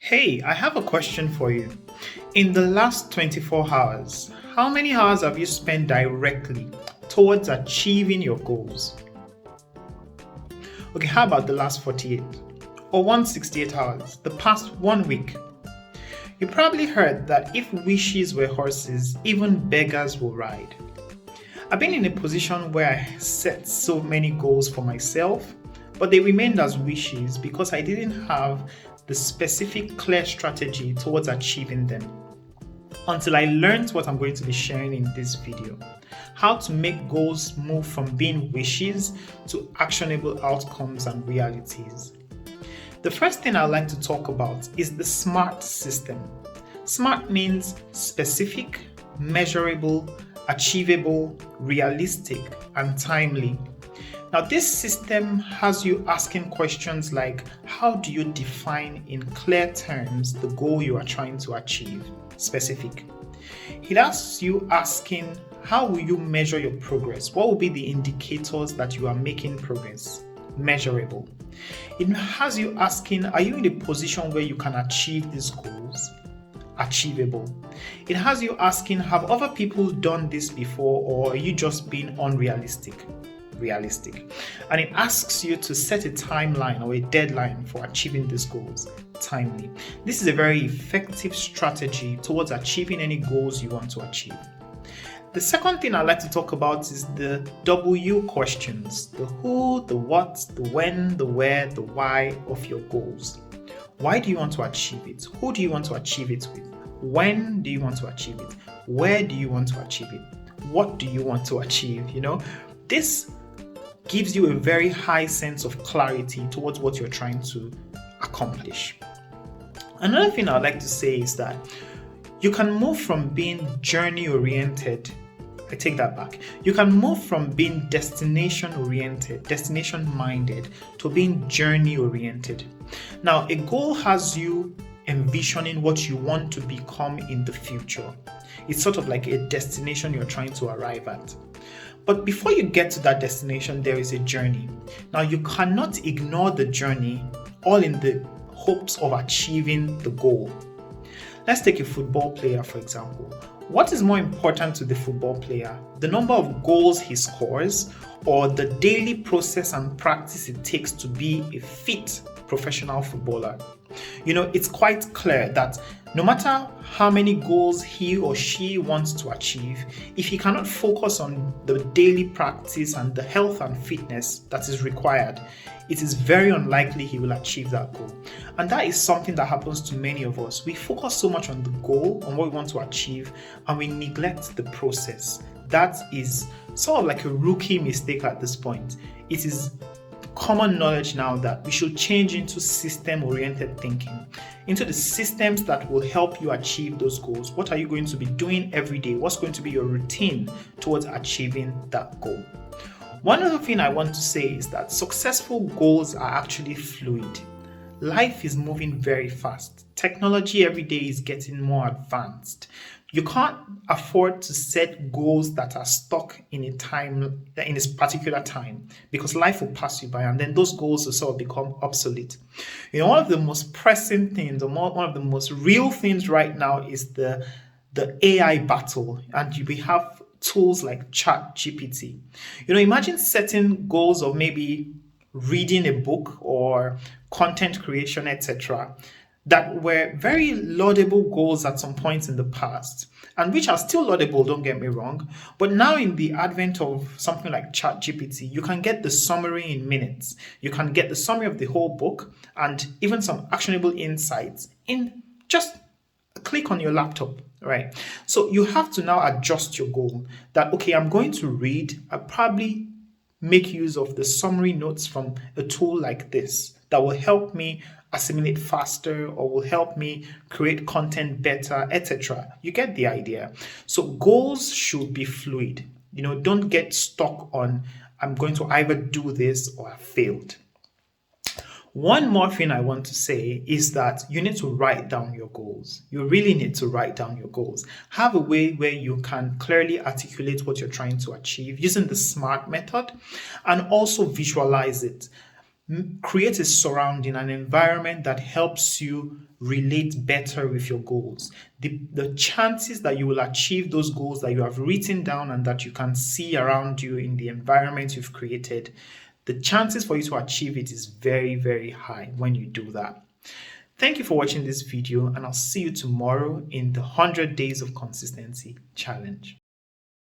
Hey, I have a question for you. In the last 24 hours, how many hours have you spent directly towards achieving your goals? Okay, how about the last 48 or 168 hours, the past 1 week? You probably heard that if wishes were horses, even beggars will ride. I've been in a position where I set so many goals for myself, but they remained as wishes because I didn't have the specific clear strategy towards achieving them. Until I learned what I'm going to be sharing in this video. How to make goals move from being wishes to actionable outcomes and realities. The first thing I'd like to talk about is the SMART system. SMART means specific, measurable, achievable, realistic, and timely. Now, this system has you asking questions like, how do you define in clear terms the goal you are trying to achieve? Specific. It asks you asking, how will you measure your progress? What will be the indicators that you are making progress? Measurable. It has you asking, are you in a position where you can achieve these goals? Achievable. It has you asking, have other people done this before, or are you just being unrealistic? Realistic. And it asks you to set a timeline or a deadline for achieving these goals. Timely. This is a very effective strategy towards achieving any goals you want to achieve. The second thing I'd like to talk about is the W questions: the who, the what, the when, the where, the why of your goals. Why do you want to achieve it? Who do you want to achieve it with? When do you want to achieve it? Where do you want to achieve it? What do you want to achieve? This gives you a very high sense of clarity towards what you're trying to accomplish. Another thing I'd like to say is that you can move from being journey oriented. I take that back. You can move from being destination oriented, destination minded, to being journey oriented. Now, a goal has you envisioning what you want to become in the future. It's sort of like a destination you're trying to arrive at. But before you get to that destination, there is a journey. Now, you cannot ignore the journey, all in the hopes of achieving the goal. Let's take a football player, for example. What is more important to the football player? The number of goals he scores, or the daily process and practice it takes to be a fit professional footballer? It's quite clear that no matter how many goals he or she wants to achieve, if he cannot focus on the daily practice and the health and fitness that is required, it is very unlikely he will achieve that goal. And that is something that happens to many of us. We focus so much on the goal, on what we want to achieve, and we neglect the process. That is sort of like a rookie mistake at this point. It is common knowledge now that we should change into system-oriented thinking, into the systems that will help you achieve those goals. What are you going to be doing every day? What's going to be your routine towards achieving that goal? One other thing I want to say is that successful goals are actually fluid. Life is moving very fast. Technology every day is getting more advanced. You can't afford to set goals that are stuck in a particular time, because life will pass you by and then those goals will sort of become obsolete. One of the most pressing things, or one of the most real things right now is the AI battle, and we have tools like ChatGPT. Imagine setting goals of maybe reading a book or content creation, etc., that were very laudable goals at some point in the past, and which are still laudable, don't get me wrong. But now, in the advent of something like ChatGPT, you can get the summary in minutes. You can get the summary of the whole book and even some actionable insights in just a click on your laptop, right? So you have to now adjust your goal that, okay, I'm going to read, I probably make use of the summary notes from a tool like this that will help me assimilate faster, or will help me create content better, etc. You get the idea. So goals should be fluid. Don't get stuck on, I'm going to either do this or I failed. One more thing I want to say is that you need to write down your goals. You really need to write down your goals. Have a way where you can clearly articulate what you're trying to achieve using the SMART method, and also visualize it. create a surrounding, an environment that helps you relate better with your goals. The chances that you will achieve those goals that you have written down and that you can see around you in the environment you've created, the chances for you to achieve it is very, very high when you do that. Thank you for watching this video, and I'll see you tomorrow in the 100 Days of Consistency Challenge.